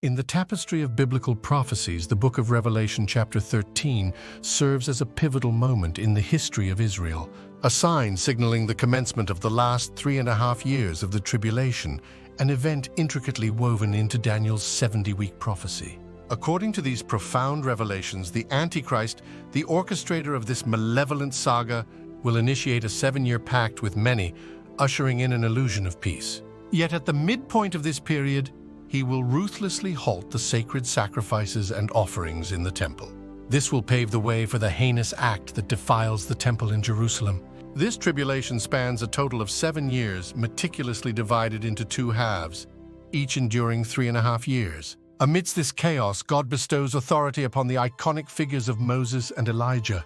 In the tapestry of biblical prophecies, the book of Revelation chapter 13 serves as a pivotal moment in the history of Israel, a sign signaling the commencement of the last 3.5 years of the tribulation, an event intricately woven into Daniel's 70-week prophecy. According to these profound revelations, the Antichrist, the orchestrator of this malevolent saga, will initiate a 7-year pact with many, ushering in an illusion of peace. Yet at the midpoint of this period, he will ruthlessly halt the sacred sacrifices and offerings in the temple. This will pave the way for the heinous act that defiles the temple in Jerusalem. This tribulation spans a total of 7 years, meticulously divided into 2 halves, each enduring 3.5 years. Amidst this chaos, God bestows authority upon the iconic figures of Moses and Elijah,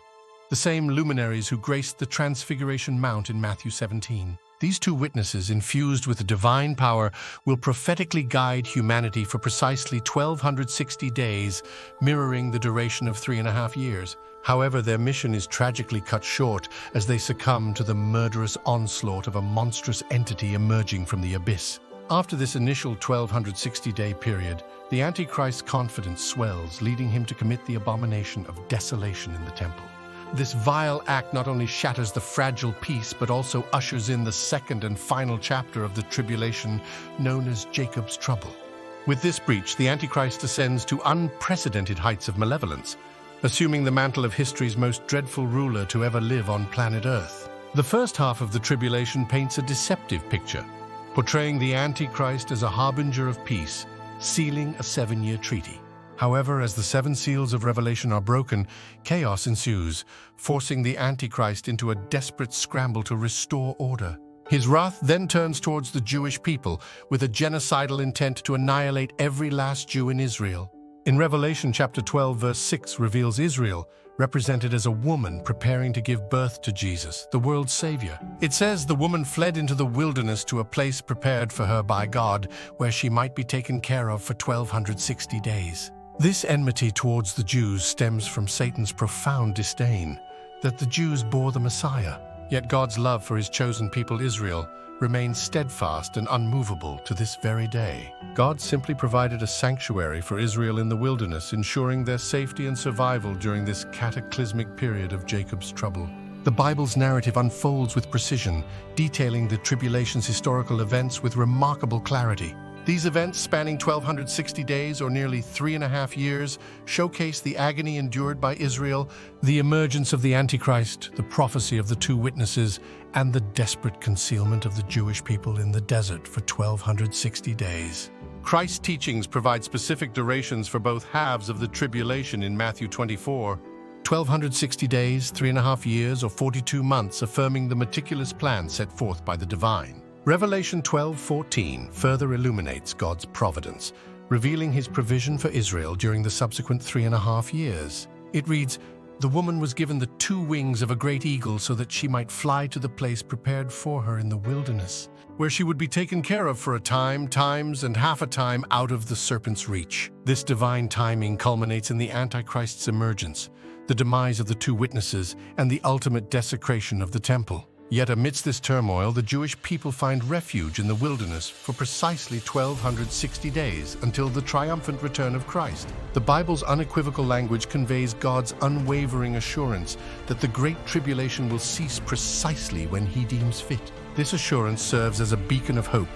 the same luminaries who graced the Transfiguration Mount in Matthew 17. These 2 witnesses, infused with divine power, will prophetically guide humanity for precisely 1,260 days, mirroring the duration of 3.5 years. However, their mission is tragically cut short as they succumb to the murderous onslaught of a monstrous entity emerging from the abyss. After this initial 1,260-day period, the Antichrist's confidence swells, leading him to commit the abomination of desolation in the temple. This vile act not only shatters the fragile peace, but also ushers in the second and final chapter of the tribulation, known as Jacob's trouble. With this breach, the Antichrist ascends to unprecedented heights of malevolence, assuming the mantle of history's most dreadful ruler to ever live on planet Earth. The first half of the tribulation paints a deceptive picture, portraying the Antichrist as a harbinger of peace, sealing a 7-year treaty. However, as the 7 seals of Revelation are broken, chaos ensues, forcing the Antichrist into a desperate scramble to restore order. His wrath then turns towards the Jewish people, with a genocidal intent to annihilate every last Jew in Israel. In Revelation chapter 12, verse 6 reveals Israel, represented as a woman preparing to give birth to Jesus, the world's Savior. It says the woman fled into the wilderness to a place prepared for her by God, where she might be taken care of for 1,260 days. This enmity towards the Jews stems from Satan's profound disdain that the Jews bore the Messiah. Yet God's love for his chosen people Israel remains steadfast and unmovable to this very day. God simply provided a sanctuary for Israel in the wilderness, ensuring their safety and survival during this cataclysmic period of Jacob's trouble. The Bible's narrative unfolds with precision, detailing the tribulation's historical events with remarkable clarity. These events, spanning 1,260 days or nearly 3.5 years, showcase the agony endured by Israel, the emergence of the Antichrist, the prophecy of the 2 witnesses, and the desperate concealment of the Jewish people in the desert for 1,260 days. Christ's teachings provide specific durations for both halves of the tribulation in Matthew 24, 1,260 days, 3.5 years, or 42 months, affirming the meticulous plan set forth by the divine. Revelation 12:14 further illuminates God's providence, revealing his provision for Israel during the subsequent 3.5 years. It reads, "The woman was given the 2 wings of a great eagle so that she might fly to the place prepared for her in the wilderness, where she would be taken care of for a time, times, and half a time out of the serpent's reach." This divine timing culminates in the Antichrist's emergence, the demise of the 2 witnesses, and the ultimate desecration of the temple. Yet amidst this turmoil, the Jewish people find refuge in the wilderness for precisely 1,260 days until the triumphant return of Christ. The Bible's unequivocal language conveys God's unwavering assurance that the Great Tribulation will cease precisely when he deems fit. This assurance serves as a beacon of hope,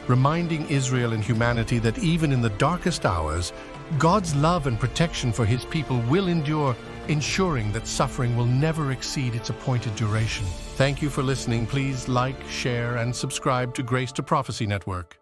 reminding Israel and humanity that even in the darkest hours, God's love and protection for his people will endure, ensuring that suffering will never exceed its appointed duration. Thank you for listening. Please like, share, and subscribe to Grace to Prophecy Network.